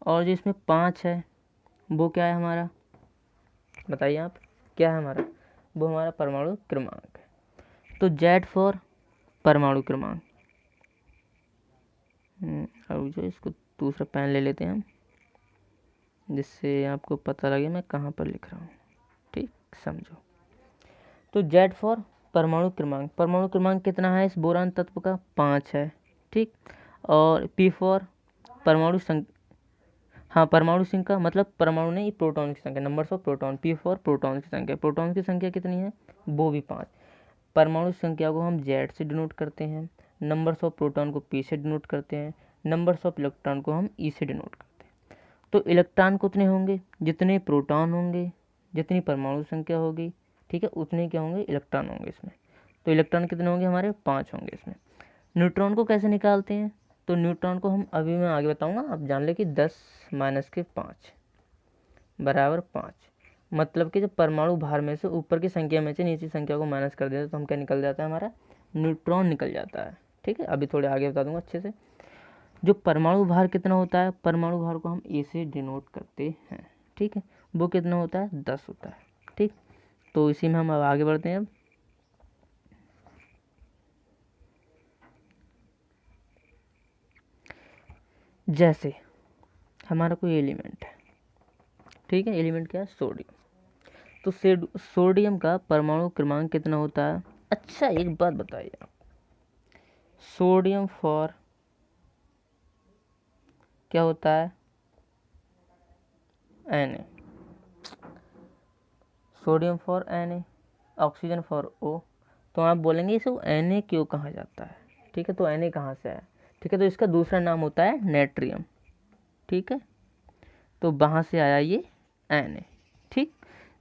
Speaker 1: और जो इसमें 5 है वो क्या है हमारा, बताइए आप, क्या है हमारा, वो हमारा परमाणु क्रमांक है। तो जेड फॉर परमाणु क्रमांक, अब जो इसको दूसरा पेन ले लेते हैं हम, जिससे आपको पता लगे मैं कहाँ पर लिख रहा हूँ। ठीक, समझो, तो जेड फॉर परमाणु क्रमांक, परमाणु क्रमांक कितना है इस बोरान तत्व का, 5 है। ठीक, और पी फॉर परमाणु संख्या, हाँ परमाणु संख्या मतलब परमाणु नहीं, प्रोटॉन की संख्या, numbers of proton, P for proton की संख्या, प्रोटॉन की संख्या कितनी है, वो भी 5। परमाणु संख्या को हम जेड से डिनोट करते हैं, नंबर्स ऑफ प्रोटॉन को पी से डिनोट करते हैं, नंबर्स ऑफ इलेक्ट्रॉन को हम ई से डिनोट करते हैं। तो इलेक्ट्रॉन कितने होंगे, जितने प्रोटॉन होंगे, जितनी परमाणु संख्या होगी, ठीक है, उतने क्या होंगे, इलेक्ट्रॉन होंगे इसमें। तो इलेक्ट्रॉन कितने होंगे हमारे, 5 होंगे इसमें। न्यूट्रॉन को कैसे निकालते हैं, तो न्यूट्रॉन को हम अभी मैं आगे बताऊंगा, आप जान ले कि 10 माइनस के 5 बराबर 5। मतलब कि जब परमाणु भार में से ऊपर की संख्या में से नीचे संख्या को माइनस कर देते हैं तो हम क्या निकल जाता है, हमारा न्यूट्रॉन निकल जाता है। ठीक है, अभी थोड़े आगे बता दूंगा अच्छे से। जो परमाणु भार कितना होता है, परमाणु भार को हम ए से डिनोट करते हैं। ठीक है, वो कितना होता है, 10 होता है। ठीक, तो इसी में हम अब आगे बढ़ते हैं। अब जैसे हमारा कोई एलिमेंट है, ठीक है, एलिमेंट क्या है, सोडियम। तो सोडियम का परमाणु क्रमांक कितना होता है, अच्छा एक बात बताइए आप, सोडियम फॉर क्या होता है, Na, sodium for Na, oxygen for O। तो आप बोलेंगे इसे Na क्यों कहा जाता है, ठीक है, तो Na कहाँ से आया, ठीक है, तो इसका दूसरा नाम होता है नेट्रियम, ठीक है, तो वहाँ से आया ये Na, ठीक।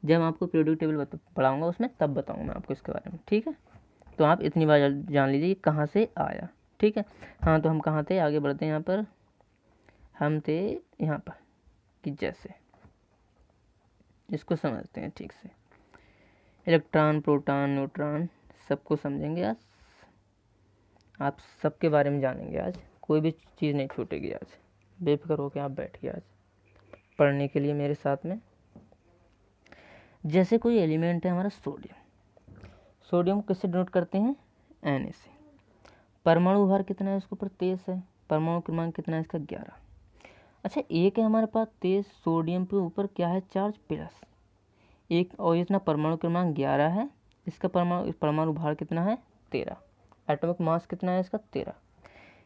Speaker 1: जब मैं आपको पीरियोडिक टेबल पढ़ाऊँगा उसमें तब बताऊँगा मैं आपको इसके बारे में, ठीक है। तो आप इतनी बार जान लीजिए कहाँ से आया, ठीक है। हाँ तो हम कहाँ थे, आगे बढ़ते हैं। यहाँ पर हम थे यहाँ पर कि जैसे इसको समझते हैं ठीक से, इलेक्ट्रॉन प्रोटॉन न्यूट्रॉन सबको समझेंगे आज, आप सबके बारे में जानेंगे आज, कोई भी चीज़ नहीं छूटेगी आज, बेफिक्र होकर आप बैठिए आज पढ़ने के लिए मेरे साथ में। जैसे कोई एलिमेंट है हमारा सोडियम, सोडियम किससे डिनोट करते हैं, Na से। परमाणु भार कितना है उसके ऊपर, 23 है। परमाणु क्रमांक कितना है इसका, 11। अच्छा एक है हमारे पास 23, सोडियम के ऊपर क्या है, चार्ज प्लस एक, और इतना परमाणु क्रमांक 11 है, इसका परमाणु भार कितना है, 13। एटॉमिक मास कितना है इसका, 13।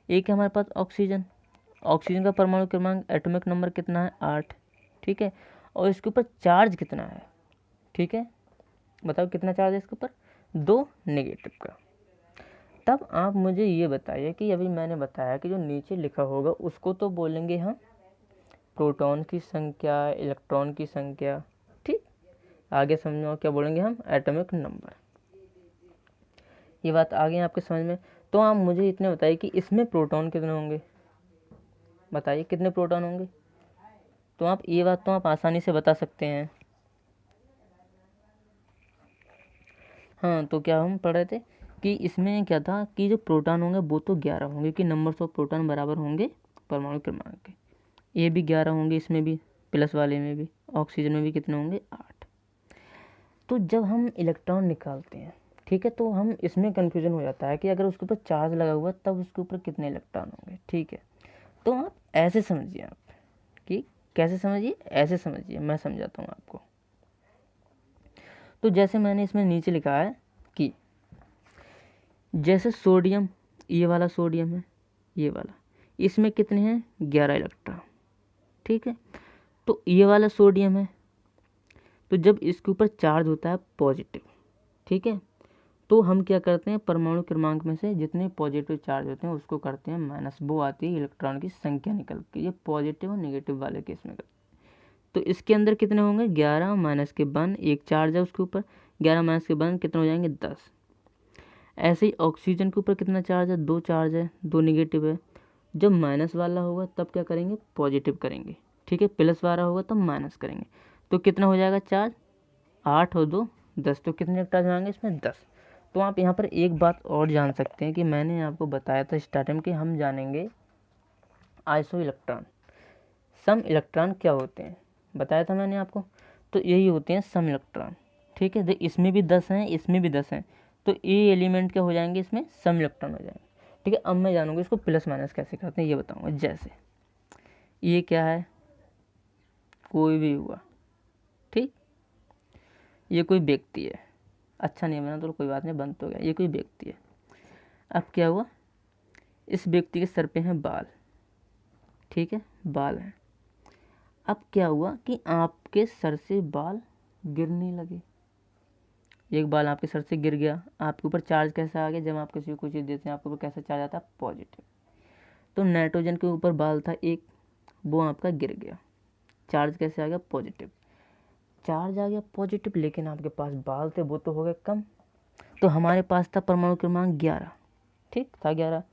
Speaker 1: एक है हमारे पास ऑक्सीजन, ऑक्सीजन का परमाणु क्रमांक एटॉमिक नंबर कितना है, 8, ठीक है, और इसके ऊपर चार्ज कितना है, ठीक है, बताओ कितना चार्ज है इसके ऊपर, 2 नेगेटिव का। तब आप मुझे ये बताइए कि अभी मैंने बताया कि जो नीचे लिखा होगा उसको तो बोलेंगे हम प्रोटॉन की संख्या, इलेक्ट्रॉन की संख्या, ठीक। आगे समझो क्या बोलेंगे हम, एटॉमिक नंबर। ये बात आ गई आपके समझ में। तो आप मुझे इतने बताइए कि इसमें प्रोटॉन कितने होंगे, बताइए कितने प्रोटॉन होंगे। तो आप ये बात तो आप आसानी से बता सकते हैं। हाँ तो क्या हम पढ़ रहे थे कि इसमें क्या था कि जो प्रोटॉन होंगे वो तो 11 होंगे, कि नंबर्स ऑफ प्रोटॉन बराबर होंगे परमाणु क्रमांक के। ये भी 11 होंगे, इसमें भी प्लस वाले में भी, ऑक्सीजन में भी कितने होंगे, 8। तो जब हम इलेक्ट्रॉन निकालते हैं, ठीक है, तो हम इसमें कन्फ्यूजन हो जाता है कि अगर उसके ऊपर चार्ज लगा हुआ तब उसके ऊपर कितने इलेक्ट्रॉन होंगे, ठीक है। तो आप ऐसे समझिए आप कि कैसे समझिए, ऐसे समझिए, मैं समझाता हूँ आपको। तो जैसे मैंने इसमें नीचे लिखा है कि जैसे सोडियम, ये वाला सोडियम है, ये वाला, इसमें कितने हैं, 11 इलेक्ट्रॉन, ठीक है। तो ये वाला सोडियम है, तो जब इसके ऊपर चार्ज होता है पॉजिटिव, ठीक है, तो हम क्या करते हैं, परमाणु क्रमांक में से जितने पॉजिटिव चार्ज होते हैं उसको करते हैं माइनस, वो आती है इलेक्ट्रॉन की संख्या निकल के, ये पॉजिटिव और नेगेटिव वाले केस में करते हैं। तो इसके अंदर कितने होंगे, 11 माइनस के 1, एक चार्ज है उसके ऊपर, 11 माइनस के 1 कितने हो जाएंगे, 10। ऐसे ही ऑक्सीजन के ऊपर कितना चार्ज है, 2 चार्ज है, 2 नेगेटिव है। जब माइनस वाला होगा तब क्या करेंगे, पॉजिटिव करेंगे, ठीक है, प्लस वाला होगा तब माइनस करेंगे। तो कितना हो जाएगा चार्ज, 8 और 2 10, तो कितने इलेक्ट्रॉन आएंगे इसमें, 10। तो आप यहाँ पर एक बात और जान सकते हैं कि मैंने आपको बताया था स्टार्टिंग में कि हम जानेंगे आइसो इलेक्ट्रॉन, सम इलेक्ट्रॉन क्या होते हैं, बताया था मैंने आपको। तो यही होते हैं सम इलेक्ट्रॉन, ठीक है। तो इसमें भी 10 हैं, इसमें भी 10 हैं, तो ये एलिमेंट क्या हो जाएंगे, इसमें सम इलेक्ट्रॉन हो जाएंगे, ठीक है। अब मैं जानूंगा इसको प्लस माइनस कैसे करते हैं ये बताऊंगा। जैसे ये क्या है, कोई भी हुआ, ठीक, ये कोई व्यक्ति है, अच्छा नहीं बना तो कोई बात नहीं, बंद तो गया, ये कोई व्यक्ति है। अब क्या हुआ, इस व्यक्ति के सर पे हैं बाल, ठीक है, बाल हैं। अब क्या हुआ कि आपके सर से बाल गिरने लगे, एक बाल आपके सर से गिर गया, आपके ऊपर चार्ज कैसा आ गया, जब आप किसी को कोई चीज़ देते हैं आपके ऊपर कैसा चार्ज आता है, पॉजिटिव। तो नाइट्रोजन के ऊपर बाल था एक, वो आपका गिर गया, चार्ज कैसे आ गया, पॉजिटिव। चार्ज आ गया पॉजिटिव, लेकिन आपके पास बाल थे वो तो हो गए कम। तो हमारे पास था परमाणु क्रमांक 11, ठीक था 11।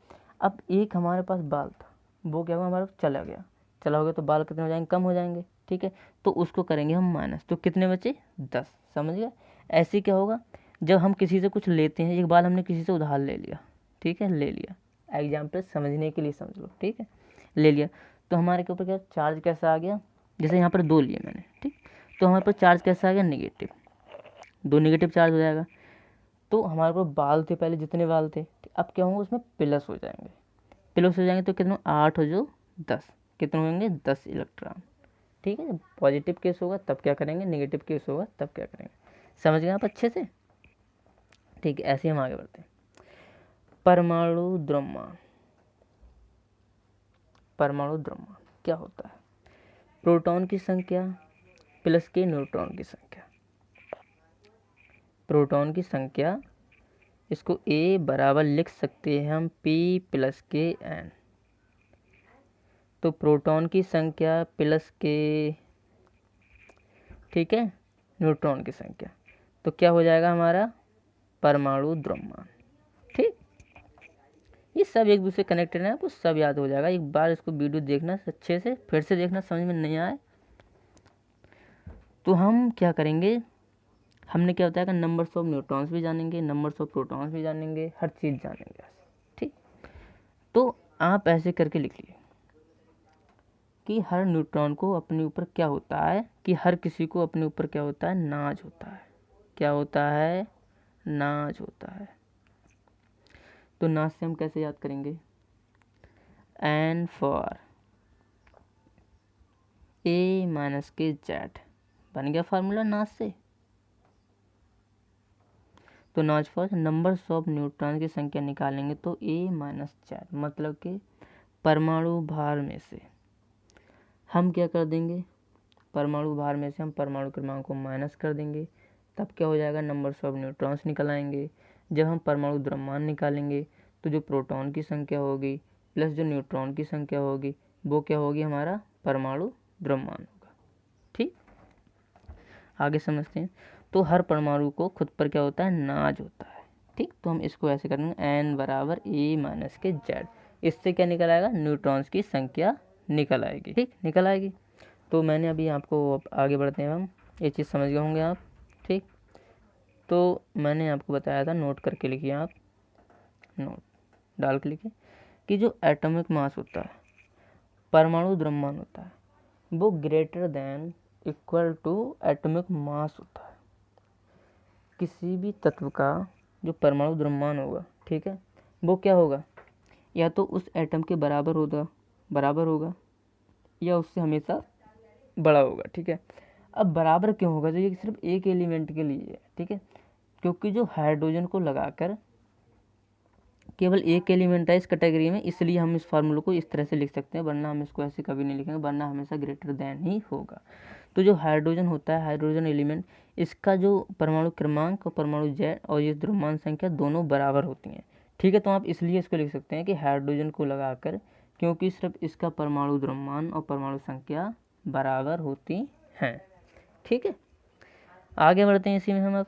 Speaker 1: अब एक हमारे पास बाल था, वो क्या हुआ, हमारा चला गया, चला हो गया, तो बाल कितने हो जाएंगे, कम हो जाएंगे, ठीक है। तो उसको करेंगे हम माइनस, तो कितने बचे, 10, समझ गए। ऐसे क्या होगा, जब हम किसी से कुछ लेते हैं, एक बाल हमने किसी से उधार ले लिया, ठीक है, ले लिया, एग्जाम्पल समझने के लिए समझ लो, ठीक है, ले लिया। तो हमारे के ऊपर क्या चार्ज कैसा आ गया, जैसे यहाँ पर 2 लिए मैंने, ठीक, तो हमारे पास चार्ज कैसा आ गया, नेगेटिव, 2 नेगेटिव चार्ज हो जाएगा। तो हमारे पास बाल थे पहले, जितने बाल थे, अब क्या होंगे उसमें प्लस हो जाएंगे, प्लस हो जाएंगे तो कितने, 8 हो जो 10, कितने होंगे, 10 इलेक्ट्रॉन, ठीक है। पॉजिटिव केस होगा तब क्या करेंगे, नेगेटिव केस होगा तब क्या करेंगे, समझ गए आप अच्छे से, ठीक है, ऐसे हम आगे बढ़ते हैं। परमाणु द्रव्यमान, परमाणु द्रव्यमान क्या होता है? प्रोटॉन की संख्या प्लस के न्यूट्रॉन की संख्या, प्रोटॉन की संख्या, इसको A बराबर लिख सकते हैं हम P प्लस के N। तो प्रोटॉन की संख्या प्लस के, ठीक है, न्यूट्रॉन की संख्या, तो क्या हो जाएगा हमारा परमाणु द्रव्यमान। ठीक, ये सब एक दूसरे कनेक्टेड है, आपको सब याद हो जाएगा। एक बार इसको वीडियो देखना अच्छे से, फिर से देखना, समझ में नहीं आए तो हम क्या करेंगे, हमने क्या बताया, नंबर्स ऑफ न्यूट्रॉन्स भी जानेंगे, नंबर्स ऑफ प्रोटॉन्स भी जानेंगे, हर चीज़ जानेंगे। ठीक, तो आप ऐसे करके लिख लीजिए कि हर न्यूट्रॉन को अपने ऊपर क्या होता है, कि हर किसी को अपने ऊपर क्या होता है, नाज होता है। क्या होता है? नाज होता है। तो नाज से हम कैसे याद करेंगे? N फॉर A माइनस के Z, बन गया फार्मूला नाज से। तो नाज फॉर नंबर्स ऑफ न्यूट्रॉन की संख्या निकालेंगे तो A माइनस Z, मतलब कि परमाणु भार में से हम क्या कर देंगे, परमाणु भार में से हम परमाणु क्रमांक को माइनस कर देंगे, तब क्या हो जाएगा, नंबर्स ऑफ न्यूट्रॉन्स निकल आएंगे। जब हम परमाणु द्रव्यमान निकालेंगे तो जो प्रोटॉन की संख्या होगी प्लस जो न्यूट्रॉन की संख्या होगी वो क्या होगी, हमारा परमाणु द्रव्यमान होगा। ठीक, आगे समझते हैं। तो हर परमाणु को खुद पर क्या होता है, नाज होता है। ठीक, तो हम इसको ऐसे करेंगे N बराबर A माइनस के Z, इससे क्या निकल आएगा, न्यूट्रॉन्स की संख्या निकल आएगी। ठीक, निकल आएगी। तो मैंने अभी आपको, आगे बढ़ते हैं हम, ये चीज़ समझ गए होंगे आप। ठीक, तो मैंने आपको बताया था, नोट करके लिखिए आप, नोट डाल के लिखिए कि जो एटॉमिक मास होता है, परमाणु द्रव्यमान होता है, वो greater than equal to atomic mass होता है। किसी भी तत्व का जो परमाणु द्रव्यमान होगा, ठीक है, वो क्या होगा, या तो उस एटम के बराबर होगा या उससे हमेशा बड़ा होगा। ठीक है, अब बराबर क्यों होगा, तो ये सिर्फ एक एलिमेंट के लिए है। ठीक है, क्योंकि जो हाइड्रोजन को लगाकर केवल एक एलिमेंट है इस कैटेगरी में, इसलिए हम इस फार्मूले को इस तरह से लिख सकते हैं, वरना हम इसको ऐसे कभी नहीं लिखेंगे, वरना हमेशा ग्रेटर देन ही होगा। तो जो हाइड्रोजन होता है, हाइड्रोजन एलिमेंट, इसका जो परमाणु क्रमांक और परमाणु Z और ये द्रव्यमान संख्या दोनों बराबर होती हैं। ठीक है, तो आप इसलिए इसको लिख सकते हैं कि हाइड्रोजन को लगाकर, क्योंकि सिर्फ इसका परमाणु द्रव्यमान और परमाणु संख्या बराबर होती हैं। ठीक है, आगे बढ़ते हैं इसी में हम। अब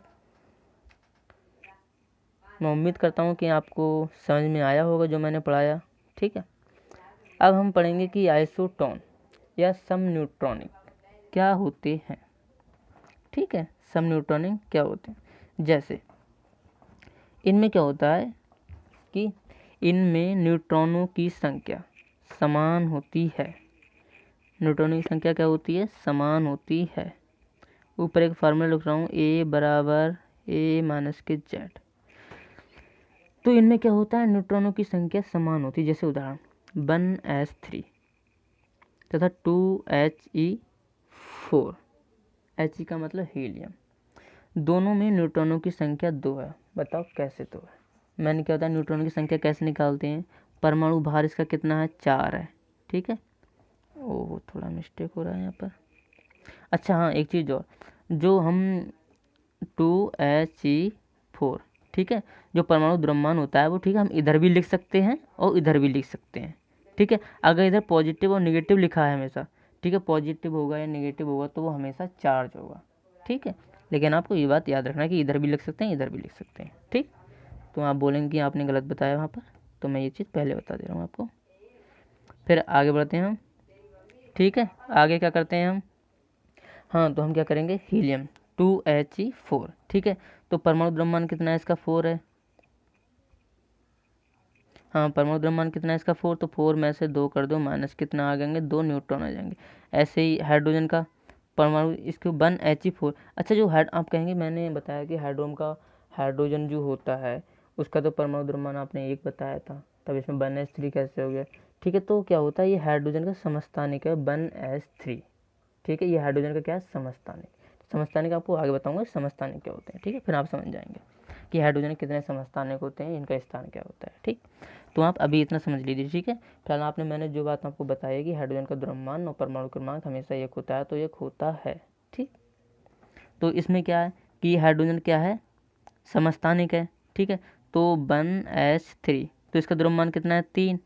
Speaker 1: मैं उम्मीद करता हूँ कि आपको समझ में आया होगा जो मैंने पढ़ाया। ठीक है, अब हम पढ़ेंगे कि आइसोटोन या समन्यूट्रॉनिक क्या होते हैं। ठीक है, समन्यूट्रॉनिक क्या होते हैं, जैसे इनमें क्या होता है कि इनमें न्यूट्रॉनों की संख्या समान होती है। न्यूट्रॉनों की संख्या क्या होती है, समान होती है। ऊपर एक फार्मूला लिख रहा हूँ, A बराबर A माइनस के Z। तो इनमें क्या होता है, न्यूट्रॉनों की संख्या समान होती है। जैसे उदाहरण 1s3 तथा 2He4, He का मतलब हीलियम, दोनों में न्यूट्रॉनों की संख्या 2 है। बताओ कैसे 2 है। मैंने क्या होता है, न्यूट्रॉन की संख्या कैसे निकालते हैं, परमाणु भार इसका कितना है, 4 है। ठीक है, ओह थोड़ा मिस्टेक हो रहा है यहाँ पर। अच्छा हाँ, एक चीज़ और, जो हम 2He4, ठीक है, जो परमाणु द्रव्यमान होता है वो, ठीक है, हम इधर भी लिख सकते हैं और इधर भी लिख सकते हैं। ठीक है, अगर इधर पॉजिटिव और नेगेटिव लिखा है हमेशा, ठीक है, पॉजिटिव होगा या नेगेटिव होगा तो वो हमेशा चार्ज होगा। ठीक है, लेकिन आपको ये बात याद रखना है कि इधर भी लिख सकते हैं, इधर भी लिख सकते हैं। ठीक, तो आप बोलेंगे कि आपने गलत बताया वहाँ पर, तो मैं ये चीज़ पहले बता दे रहा हूँ आपको। फिर आगे बढ़ते हैं हम। ठीक है, आगे क्या करते हैं हम, हाँ, तो हम क्या करेंगे, हीलियम 2He4। ठीक है, तो परमाणु द्रव्यमान कितना है इसका, 4 है। हाँ, परमाणु द्रव्यमान कितना है इसका, 4, तो 4 में से 2 कर दो, माइनस कितना आ जाएंगे, 2 न्यूट्रॉन आ जाएंगे। ऐसे ही हाइड्रोजन का परमाणु, इसके 1He4। अच्छा, जो आप कहेंगे मैंने बताया कि हाइड्रोजन जो होता है उसका तो परमाणु द्रव्यमान आपने 1 बताया था, तब इसमें 1s3 कैसे हो गया। ठीक है, तो क्या होता है, ये हाइड्रोजन का समस्थानिक है 1s3। ठीक है, ये हाइड्रोजन का क्या है, समस्थानिक। समस्थानिक आपको आगे बताऊंगा समस्थानिक क्या होते हैं। ठीक है, फिर आप समझ जाएंगे। कि हाइड्रोजन कितने समस्थानिक होते हैं, इनका स्थान क्या होता है। ठीक, तो आप अभी इतना समझ लीजिए। ठीक है, फिलहाल आपने मैंने जो बात आपको बताई कि हाइड्रोजन का द्रव्यमान और परमाणु क्रमांक हमेशा एक होता है, तो एक होता है। ठीक, तो इसमें क्या है कि हाइड्रोजन क्या है, समस्थानिक है। ठीक है, तो 1s3, तो इसका द्रव्यमान कितना है 3,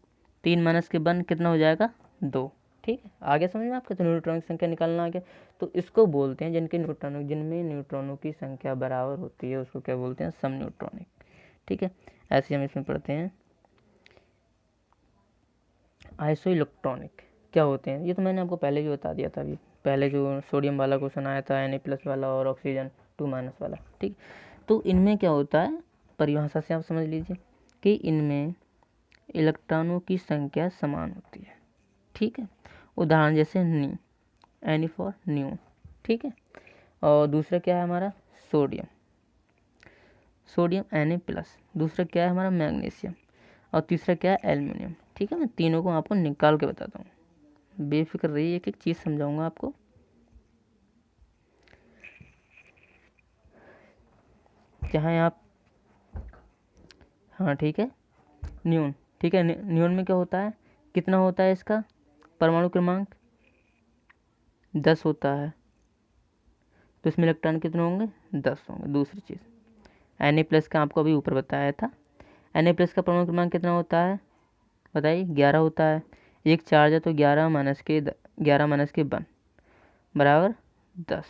Speaker 1: 3 माइनस के 1 कितना हो जाएगा 2। ठीक है, आगे समझ में आपके, तो न्यूट्रॉनों की संख्या निकालना आ गया। तो इसको बोलते हैं जिनमें न्यूट्रॉनों की संख्या बराबर होती है, उसको क्या बोलते हैं, सम न्यूट्रॉनिक। ठीक है, ऐसे हम इसमें पढ़ते हैं। आइसो इलेक्ट्रॉनिक क्या होते हैं, ये तो मैंने आपको पहले भी बता दिया था। अभी पहले जो सोडियम वाला क्वेश्चन आया था, Na+ वाला और ऑक्सीजन 2- वाला। ठीक, तो इनमें क्या होता है, परिभाषा से आप समझ लीजिए कि इनमें इलेक्ट्रॉनों की संख्या समान होती है। ठीक है, उदाहरण जैसे नी, एनी फॉर न्यू। ठीक है, और दूसरा क्या है हमारा सोडियम, सोडियम Na+, दूसरा क्या है हमारा मैग्नीशियम, और तीसरा क्या है एल्युमिनियम। ठीक है, मैं तीनों को आपको निकाल के बताता हूँ, बेफिक्र रहिए, एक एक चीज़ समझाऊंगा आपको। चाहे आप, हाँ ठीक है, न्यून। ठीक है, न्यून में क्या होता है, कितना होता है इसका परमाणु क्रमांक 10 होता है, तो इसमें इलेक्ट्रॉन कितने होंगे 10 होंगे। दूसरी चीज़ Na+ का आपको अभी ऊपर बताया था, Na+ का परमाणु क्रमांक कितना होता है बताइए, 11 होता है। एक चार्ज है तो 11 माइनस के 1 बराबर 10।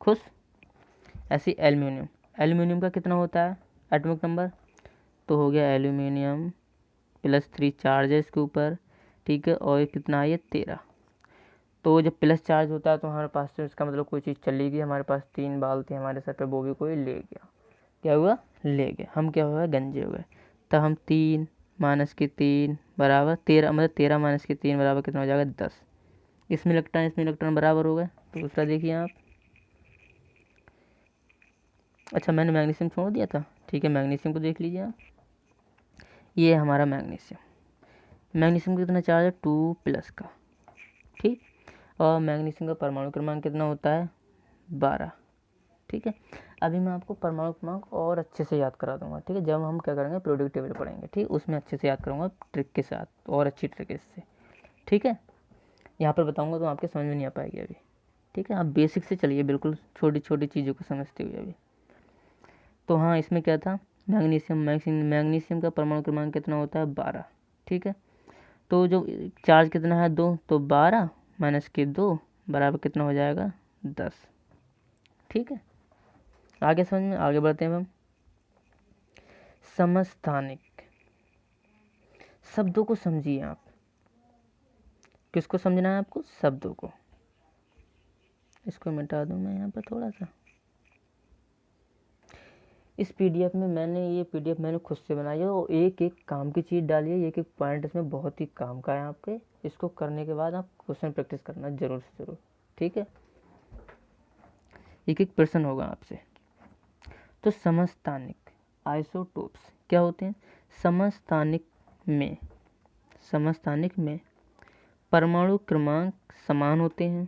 Speaker 1: खुश। ऐसी एल्युमिनियम, एल्युमिनियम का कितना होता है एटॉमिक नंबर, तो हो गया एल्युमिनियम +3 चार्ज है इसके ऊपर। ठीक है, और कितना है ये 13। तो जब प्लस चार्ज होता है तो हमारे पास से इसका मतलब कोई चीज़ चली गई, हमारे पास 3 बाल थे हमारे सर पे, वो भी कोई ले गया। क्या हुआ, ले गया, हम क्या हुआ गंजे हो गए। तब हम 3 माइनस के 3 बराबर 13, मतलब 13 माइनस के 3 बराबर कितना हो जाएगा 10। इसमें इलेक्ट्रॉन बराबर हो गए। तो दूसरा देखिए आप, अच्छा मैंने मैग्नीशियम छोड़ दिया था। ठीक है, मैग्नीशियम को देख लीजिए आप, ये है हमारा मैग्नीशियम का कितना चार्ज है 2+ का। ठीक, और मैग्नीशियम का परमाणु क्रमांक कितना होता है 12। ठीक है, अभी मैं आपको परमाणु क्रमांक और अच्छे से याद करा दूंगा। ठीक है, जब हम क्या करेंगे पीरियोडिक टेबल पढ़ेंगे, ठीक, उसमें अच्छे से याद करूँगा ट्रिक के साथ, और अच्छी ट्रिक इससे। ठीक है, यहाँ पर बताऊँगा तो आपके समझ में नहीं आ पाएगी अभी। ठीक है, आप बेसिक से चलिए, बिल्कुल छोटी छोटी चीज़ों को समझते हुए अभी। तो हाँ, इसमें क्या था, मैग्नीशियम का परमाणु क्रमांक कितना होता है 12। ठीक है, तो जो चार्ज कितना है 2, तो 12 माइनस के 2 बराबर कितना हो जाएगा 10। ठीक है, आगे समझ में, आगे बढ़ते हैं हम। समस्थानिक शब्दों को समझिए आप, किसको समझना है आपको, शब्दों को। इसको मिटा दूं मैं यहाँ पर थोड़ा सा। इस पीडीएफ में मैंने खुद से बनाई है, और एक एक काम की चीज़ डाली है, एक एक पॉइंट इसमें बहुत ही काम का है आपके। इसको करने के बाद आप क्वेश्चन प्रैक्टिस करना जरूर से जरूर। ठीक है, एक एक प्रश्न होगा आपसे। तो समस्थानिक आइसोटोप्स क्या होते हैं, समस्थानिक में परमाणु क्रमांक समान होते हैं,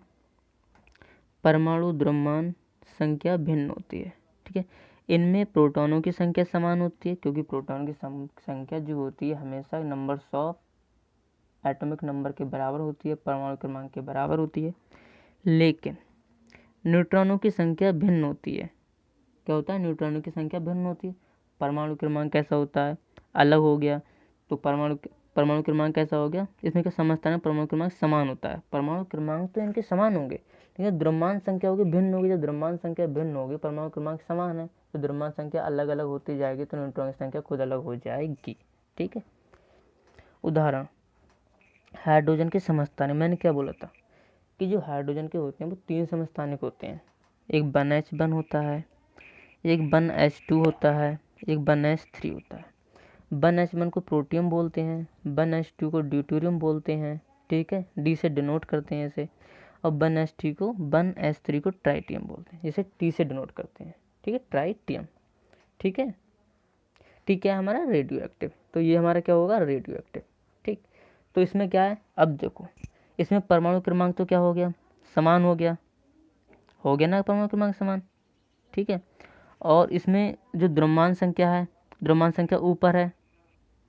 Speaker 1: परमाणु द्रव्यमान संख्या भिन्न होती है। ठीक है, इनमें प्रोटॉनों की संख्या समान होती है, क्योंकि प्रोटॉन की संख्या जो होती है हमेशा नंबर्स ऑफ एटॉमिक नंबर के बराबर होती है, परमाणु क्रमांक के बराबर होती है। लेकिन न्यूट्रॉनों की संख्या भिन्न होती है। क्या होता है, न्यूट्रॉनों की संख्या भिन्न होती है। परमाणु क्रमांक कैसा होता है, अलग हो गया, तो परमाणु क्रमांक कैसा हो गया, इसमें क्या समझता है, परमाणु क्रमांक समान होता है। परमाणु क्रमांक तो इनके समान होंगे, लेकिन द्रव्यमान संख्या होगी भिन्न होगी। जब द्रव्यमान संख्या भिन्न होगी, परमाणु क्रमांक समान है, तो द्रव्यमान संख्या अलग अलग होती जाएगी, तो न्यूट्रॉन की संख्या खुद अलग हो जाएगी। ठीक है, उदाहरण हाइड्रोजन के समस्थानिक, मैंने क्या बोला था कि जो हाइड्रोजन के होते हैं वो 3 समस्थानिक होते हैं। एक 1s1 होता है, एक 1s2 होता है, एक 1s3 होता है। 1s1 को प्रोटियम बोलते हैं, 1s2 को ड्यूटेरियम बोलते हैं। ठीक है, डी से डिनोट करते हैं इसे, और 1s3 को ट्राइटियम बोलते हैं, जिसे टी से डिनोट करते हैं। ठीक है, ट्राइटियम। ठीक है, टी क्या है हमारा रेडियो एक्टिव, तो ये हमारा क्या होगा रेडियो एक्टिव। ठीक, तो इसमें क्या है, अब देखो इसमें परमाणु क्रमांक तो क्या हो गया समान हो गया ना, परमाणु क्रमांक समान। ठीक है, और इसमें जो द्रव्यमान संख्या है, द्रव्यमान संख्या ऊपर है,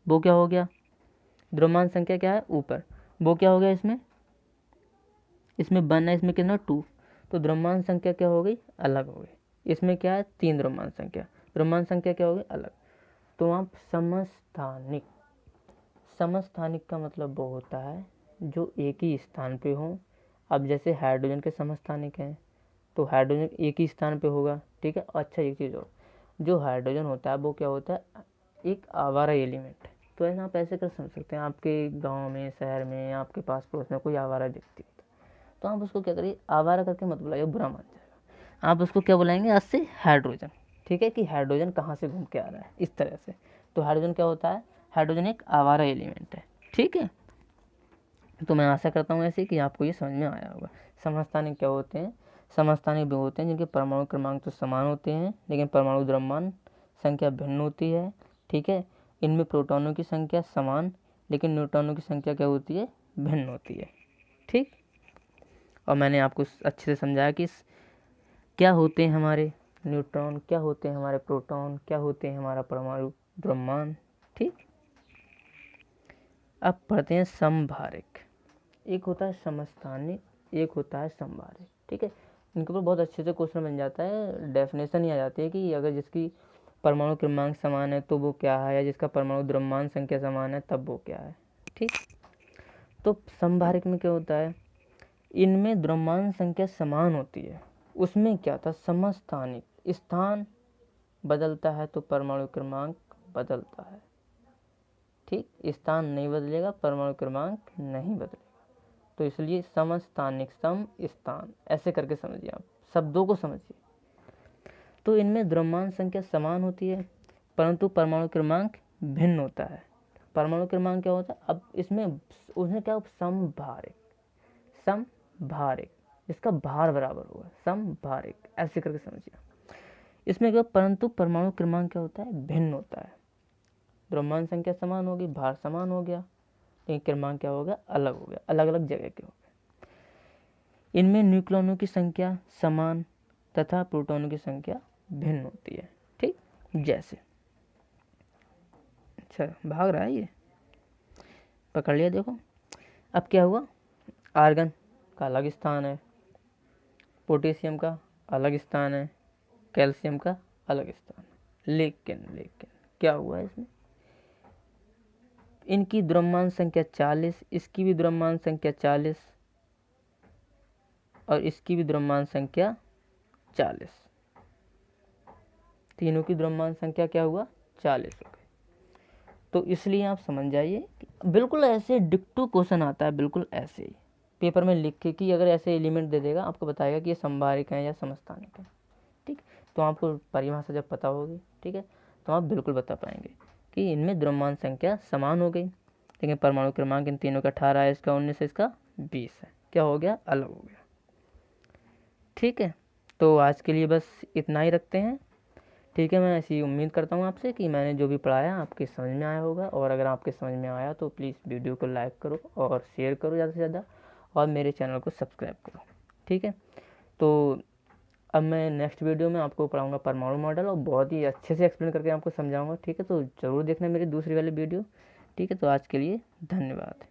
Speaker 1: वो क्या हो गया, द्रव्यमान संख्या क्या है ऊपर, वो क्या हो गया, इसमें 1 है, इसमें कितना 2, तो द्रव्यमान संख्या क्या हो गई, अलग हो गई। इसमें क्या है 3 द्रव्यमान संख्या, द्रव्यमान संख्या क्या हो गई अलग। तो आप समस्थानिक, समस्थानिक का मतलब वो होता है जो एक ही स्थान पे हो। अब जैसे हाइड्रोजन के समस्थानिक हैं, तो हाइड्रोजन एक ही स्थान पे होगा, ठीक है। अच्छा एक चीज़ और, जो हाइड्रोजन होता है वो क्या होता है, एक आवारा एलिमेंट है। तो ऐसा आप ऐसे कर समझ सकते हैं, आपके गांव में, शहर में, आपके पास पड़ोस में कोई आवारा व्यक्ति होता है, तो आप उसको क्या करिए, आवारा करके मत बुलाइए, बुरा मान जाएगा। आप उसको क्या बुलाएंगे आज से, हाइड्रोजन, ठीक है, कि हाइड्रोजन कहाँ से घूम के आ रहा है, इस तरह से। तो हाइड्रोजन क्या होता है, हाइड्रोजन एक आवारा एलिमेंट है, ठीक है। तो मैं आशा करता हूँ ऐसे कि आपको ये समझ में आया होगा। समस्थानिक क्या होते हैं, समस्थानिक वो होते हैं जिनके परमाणु क्रमांक तो समान होते हैं लेकिन परमाणु द्रव्यमान संख्या भिन्न होती है, ठीक है। इनमें प्रोटॉनों की संख्या समान लेकिन न्यूट्रॉनों की संख्या क्या होती है, भिन्न होती है, ठीक। और मैंने आपको अच्छे से समझाया कि क्या होते हैं हमारे न्यूट्रॉन, क्या होते हैं हमारे प्रोटॉन, क्या होते हैं हमारा परमाणु द्रव्यमान, ठीक। अब पढ़ते हैं समभारिक। एक होता है समस्थानिक, एक होता है समभारिक, ठीक है। इनके ऊपर बहुत अच्छे से क्वेश्चन बन जाता है, डेफिनेशन ही आ जाती है कि अगर जिसकी परमाणु क्रमांक समान है तो वो क्या है, या जिसका परमाणु द्रव्यमान संख्या समान है तब वो क्या है, ठीक। तो समभारिक में क्या होता है, इनमें द्रव्यमान संख्या समान होती है, उसमें क्या था, समस्थानिक, स्थान बदलता है तो परमाणु क्रमांक बदलता है, ठीक। स्थान नहीं बदलेगा, परमाणु क्रमांक नहीं बदलेगा, तो इसलिए समस्थानिक, सम स्थान, ऐसे करके समझिए, आप शब्दों को समझिए। तो इनमें द्रव्यमान संख्या समान होती है परंतु परमाणु क्रमांक भिन्न होता है। परमाणु क्रमांक क्या होता है, अब इसमें उसमें क्या, समभारिक, समभारिक, इसका भार बराबर होगा, समभारिक, ऐसे करके समझिए। इसमें क्या, परंतु परमाणु क्रमांक क्या होता है, भिन्न होता है। द्रव्यमान संख्या समान होगी, भार समान हो गया, लेकिन क्रमांक क्या हो गया, अलग हो गया, अलग अलग जगह के हो गए। इनमें न्यूक्लियनों की संख्या समान तथा प्रोटॉनों की संख्या भिन्न होती है, ठीक। जैसे, अच्छा भाग रहा है ये, पकड़ लिया, देखो अब क्या हुआ, आर्गन का अलग स्थान है, पोटेशियम का अलग स्थान है, कैल्शियम का अलग स्थान है, लेकिन क्या हुआ इसमें, इनकी द्रव्यमान संख्या 40, इसकी भी द्रव्यमान संख्या 40 और इसकी भी द्रव्यमान संख्या 40, तीनों की द्रव्यमान संख्या क्या हुआ, 40 हो गई। तो इसलिए आप समझ जाइए कि बिल्कुल ऐसे डिक्टो क्वेश्चन आता है, बिल्कुल ऐसे ही पेपर में लिख के, कि अगर ऐसे एलिमेंट दे देगा आपको बताएगा कि ये समभारिक है या समस्थानिक है, ठीक। तो आपको परिभाषा जब पता होगी, ठीक है, तो आप बिल्कुल बता पाएंगे कि इनमें द्रव्यमान संख्या समान हो गई लेकिन परमाणु क्रमांक इन तीनों का 18 है, इसका 19 है, इसका 20 है, क्या हो गया, अलग हो गया, ठीक है। तो आज के लिए बस इतना ही रखते हैं, ठीक है। मैं ऐसी उम्मीद करता हूँ आपसे कि मैंने जो भी पढ़ाया आपके समझ में आया होगा, और अगर आपके समझ में आया तो प्लीज़ वीडियो को लाइक करो और शेयर करो ज़्यादा से ज़्यादा, और मेरे चैनल को सब्सक्राइब करो, ठीक है। तो अब मैं नेक्स्ट वीडियो में आपको पढ़ाऊँगा परमाणु मॉडल, और बहुत ही अच्छे से एक्सप्लेन करके आपको समझाऊँगा, ठीक है। तो ज़रूर देखना मेरी दूसरी वाली वीडियो, ठीक है। तो आज के लिए धन्यवाद।